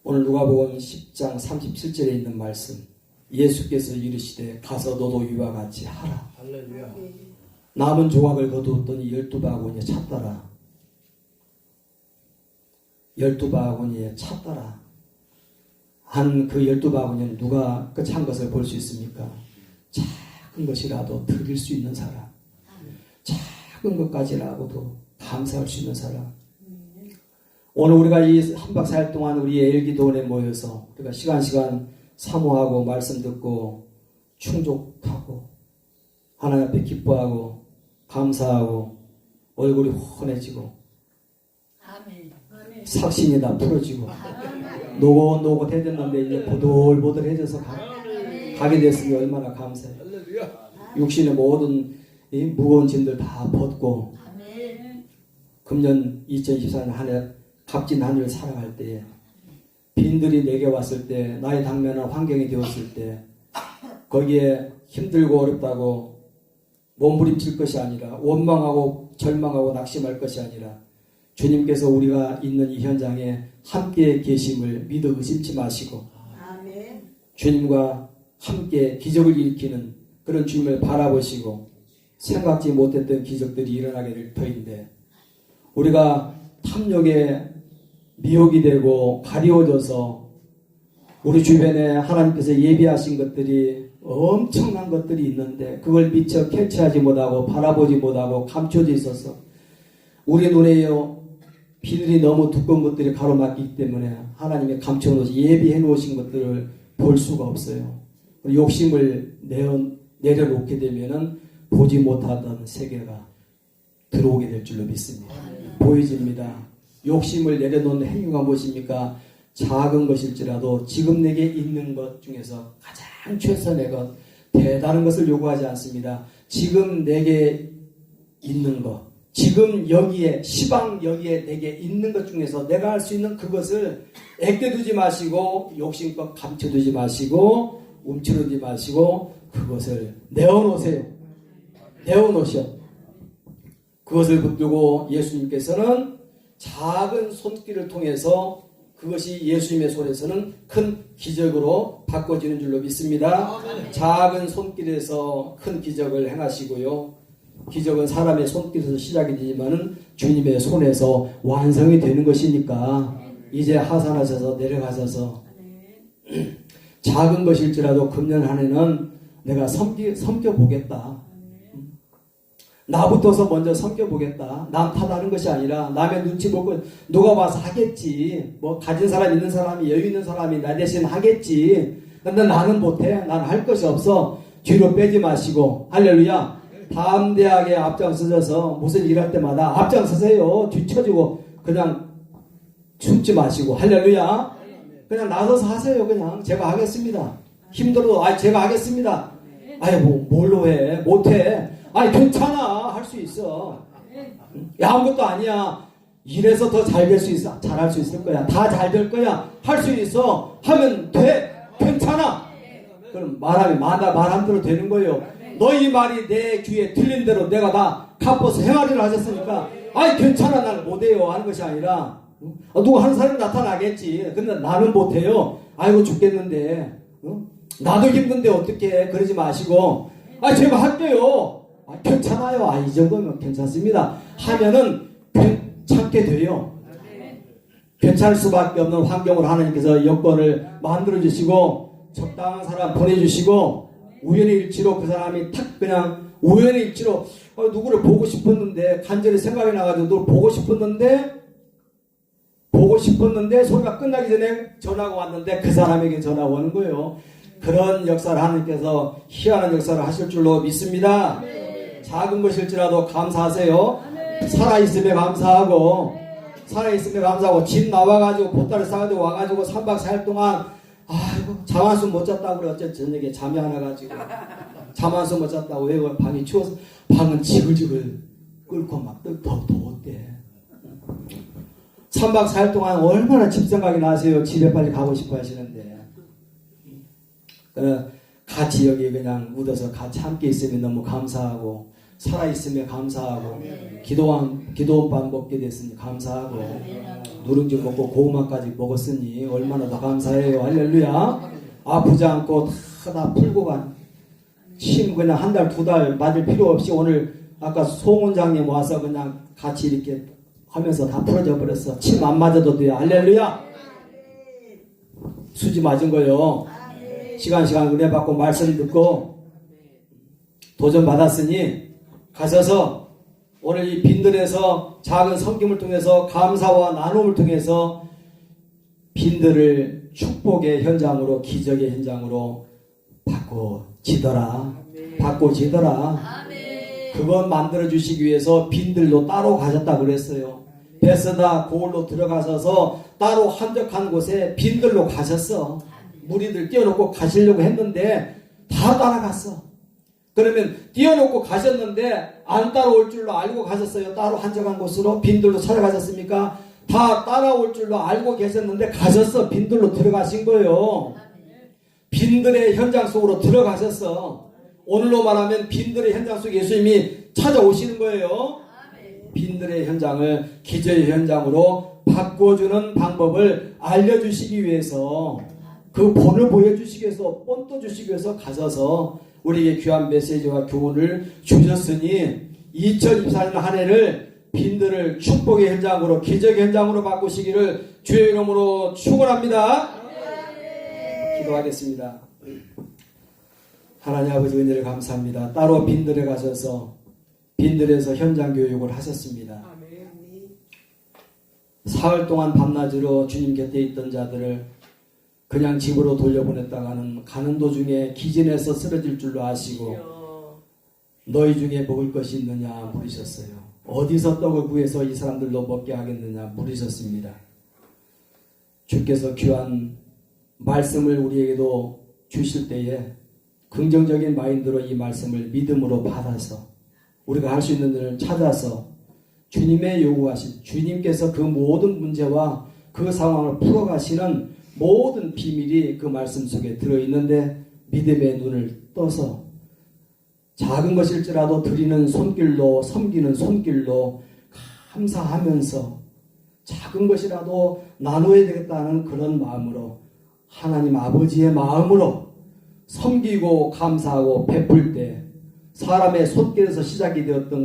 오늘 누가복음 10장 37절에 있는 말씀, 예수께서 이르시되 가서 너도 이와 같이 하라. 할렐루야. 남은 조각을 거두었더니 12바구니에 찼더라. 12바구니에 찼더라. 한 그 12바구니는 누가 그 찬 것을 볼 수 있습니까? 작은 것이라도 드릴 수 있는 사람, 작은 것까지라고도 감사할 수 있는 사람. 오늘 우리가 이 3박 4일 동안 우리의 일기도원에 모여서 우리가 시간 사모하고 말씀 듣고 충족하고 하나님 앞에 기뻐하고 감사하고 얼굴이 훤해지고 삭신이 다 풀어지고 노곤노곤해졌는데 이제 보들보들해져서 가게 됐으니 얼마나 감사해요. 육신의 모든 이 무거운 짐들 다 벗고 금년 2024년 한 해 값진 한 해를 살아갈 때에 빈들이 내게 왔을 때 나의 당면한 환경이 되었을 때 거기에 힘들고 어렵다고 몸부림칠 것이 아니라 원망하고 절망하고 낙심할 것이 아니라 주님께서 우리가 있는 이 현장에 함께 계심을 믿어 의심치 마시고 아멘. 주님과 함께 기적을 일으키는 그런 주님을 바라보시고 생각지 못했던 기적들이 일어나게 될 터인데 우리가 탐욕에 미혹이 되고 가리워져서 우리 주변에 하나님께서 예비하신 것들이 엄청난 것들이 있는데 그걸 미처 캐치하지 못하고 바라보지 못하고 감춰져 있어서 우리 눈에요 비늘이 너무 두꺼운 것들이 가로막히기 때문에 하나님의 감춰놓으신 예비해 놓으신 것들을 볼 수가 없어요. 욕심을 내려놓게 되면은 보지 못하던 세계가 들어오게 될 줄로 믿습니다. 보여집니다. 욕심을 내려놓는 행위가 무엇입니까? 작은 것일지라도 지금 내게 있는 것 중에서 가장 최선의 것, 대단한 것을 요구하지 않습니다. 지금 내게 있는 것, 지금 여기에 시방 여기에 내게 있는 것 중에서 내가 할 수 있는 그것을 애껴두지 마시고 욕심껏 감춰두지 마시고 움츠러두지 마시고 그것을 내어놓으세요. 내어놓으셔. 그것을 붙들고 예수님께서는 작은 손길을 통해서 그것이 예수님의 손에서는 큰 기적으로 바꿔지는 줄로 믿습니다. 작은 손길에서 큰 기적을 행하시고요. 기적은 사람의 손길에서 시작이 되지만은 주님의 손에서 완성이 되는 것이니까 이제 하산하셔서 내려가셔서 작은 것일지라도 금년 한 해는 내가 섬겨보겠다. 나부터서 먼저 섬겨보겠다. 남 탓하는 것이 아니라 남의 눈치 보고 누가 봐서 하겠지. 뭐 가진 사람 있는 사람이 여유 있는 사람이 나 대신 하겠지. 근데 나는 못해. 나는 할 것이 없어. 뒤로 빼지 마시고 할렐루야. 담대하게 앞장서서 무슨 일할 때마다 앞장서세요. 뒤처지고 그냥 숨지 마시고 할렐루야. 그냥 나서서 하세요. 그냥 제가 하겠습니다. 힘들어도 제가 하겠습니다. 뭐 뭘로 해. 못해. 괜찮아. 할 수 있어. 아무것도 아니야. 이래서 더 잘 될 수 있어. 잘할 수 있을 거야. 다 잘 될 거야. 할 수 있어. 하면 돼. 괜찮아. 그럼 말한 대로 되는 거예요. 너희 말이 내 귀에 들린 대로 내가 다 갚아서 행하리라 하셨으니까 괜찮아. 나는 못해요. 하는 것이 아니라 누가 하는 사람이 나타나겠지. 근데 나는 못해요. 아이고 죽겠는데. 나도 힘든데 어떻게 그러지 마시고 제가 할게요. 괜찮아요. 이 정도면 괜찮습니다. 하면은 괜찮게 돼요. 괜찮을 수밖에 없는 환경으로 하나님께서 여건을 만들어 주시고 적당한 사람 보내주시고 우연의 일치로 그 사람이 탁 그냥 우연의 일치로 누구를 보고 싶었는데 간절히 생각이 나가지고 누구를 보고 싶었는데 보고 싶었는데 소리가 끝나기 전에 전화가 왔는데 그 사람에게 전화가 오는 거예요. 그런 역사를 하나님께서 희한한 역사를 하실 줄로 믿습니다. 작은 것일지라도 감사하세요. 살아있음에 감사하고, 살아있음에 감사하고, 집 나와가지고 보따리 싸가지고 와가지고 3박 4일 동안 아이고 잠 한숨 못 잤다고 그래. 어째 저녁에 잠이 안 와가지고 잠 한숨 못 잤다고. 왜 방이 추워서. 방은 지글지글 끓고 막 더웠대. 3박 4일 동안 얼마나 집 생각이 나세요. 집에 빨리 가고 싶어 하시는데. 같이 여기 그냥 묻어서 같이 함께 있으면 너무 감사하고, 살아있으면 감사하고, 기도원 먹게 됐으니 감사하고, 누룽지 먹고 고구마까지 먹었으니 얼마나 더 감사해요. 할렐루야. 아프지 않고 다 풀고 간 침 그냥 한 달, 두 달 맞을 필요 없이 오늘 아까 송원장님 와서 그냥 같이 이렇게 하면서 다 풀어져 버렸어. 침 안 맞아도 돼요. 할렐루야. 수지 맞은 거요. 시간 은혜 받고 말씀 듣고 도전 받았으니 가셔서 오늘 이 빈들에서 작은 섬김을 통해서 감사와 나눔을 통해서 빈들을 축복의 현장으로, 기적의 현장으로 바꿔지더라. 그것 만들어 주시기 위해서 빈들로 따로 가셨다고 그랬어요. 베스다 고을로 들어가셔서 따로 한적한 곳에 빈들로 가셨어. 무리들 띄워놓고 가시려고 했는데 다 따라갔어. 그러면 띄워놓고 가셨는데 안 따라올 줄로 알고 가셨어요? 따로 한적한 곳으로 빈들로 찾아가셨습니까? 다 따라올 줄로 알고 계셨는데 가셨어. 빈들로 들어가신 거예요. 빈들의 현장 속으로 들어가셨어. 오늘로 말하면 빈들의 현장 속에 예수님이 찾아오시는 거예요. 빈들의 현장을 기저의 현장으로 바꿔주는 방법을 알려주시기 위해서, 그 본을 보여주시기 위해서, 본떠 주시기 위해서 가셔서 우리에게 귀한 메시지와 교훈을 주셨으니 2024년 한 해를 빈들을 축복의 현장으로, 기적의 현장으로 바꾸시기를 주의 이름으로 축원합니다. 기도하겠습니다. 하나님 아버지 은혜를 감사합니다. 따로 빈들에 가셔서 빈들에서 현장 교육을 하셨습니다. 사흘 동안 밤낮으로 주님 곁에 있던 자들을 그냥 집으로 돌려보냈다가는 가는 도중에 기진해서 쓰러질 줄로 아시고 너희 중에 먹을 것이 있느냐 물으셨어요. 어디서 떡을 구해서 이 사람들로 먹게 하겠느냐 물으셨습니다. 주께서 귀한 말씀을 우리에게도 주실 때에 긍정적인 마인드로 이 말씀을 믿음으로 받아서 우리가 할 수 있는 일을 찾아서 주님의 요구하신, 주님께서 그 모든 문제와 그 상황을 풀어가시는 모든 비밀이 그 말씀 속에 들어있는데 믿음의 눈을 떠서 작은 것일지라도 드리는 손길로, 섬기는 손길로 감사하면서 작은 것이라도 나눠야 되겠다는 그런 마음으로, 하나님 아버지의 마음으로 섬기고 감사하고 베풀 때 사람의 손길에서 시작이 되었던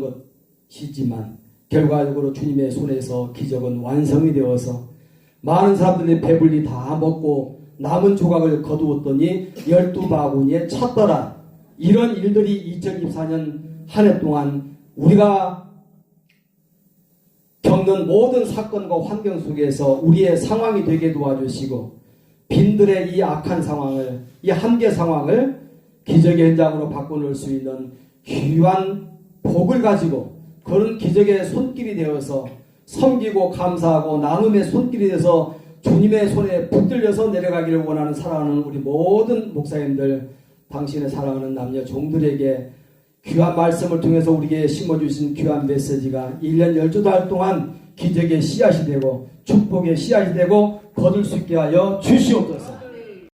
것이지만 결과적으로 주님의 손에서 기적은 완성이 되어서 많은 사람들이 배불리 다 먹고 남은 조각을 거두었더니 12바구니에 찼더라. 이런 일들이 2024년 한 해 동안 우리가 겪는 모든 사건과 환경 속에서 우리의 상황이 되게 도와주시고 빈들의 이 악한 상황을, 이 한계 상황을 기적의 현장으로 바꿔놓을 수 있는 귀한 복을 가지고 그런 기적의 손길이 되어서 섬기고 감사하고 나눔의 손길이 돼서 주님의 손에 붙들려서 내려가기를 원하는 사랑하는 우리 모든 목사님들, 당신의 사랑하는 남녀 종들에게 귀한 말씀을 통해서 우리에게 심어주신 귀한 메시지가 1년 12달 동안 기적의 씨앗이 되고 축복의 씨앗이 되고 거둘 수 있게 하여 주시옵소서.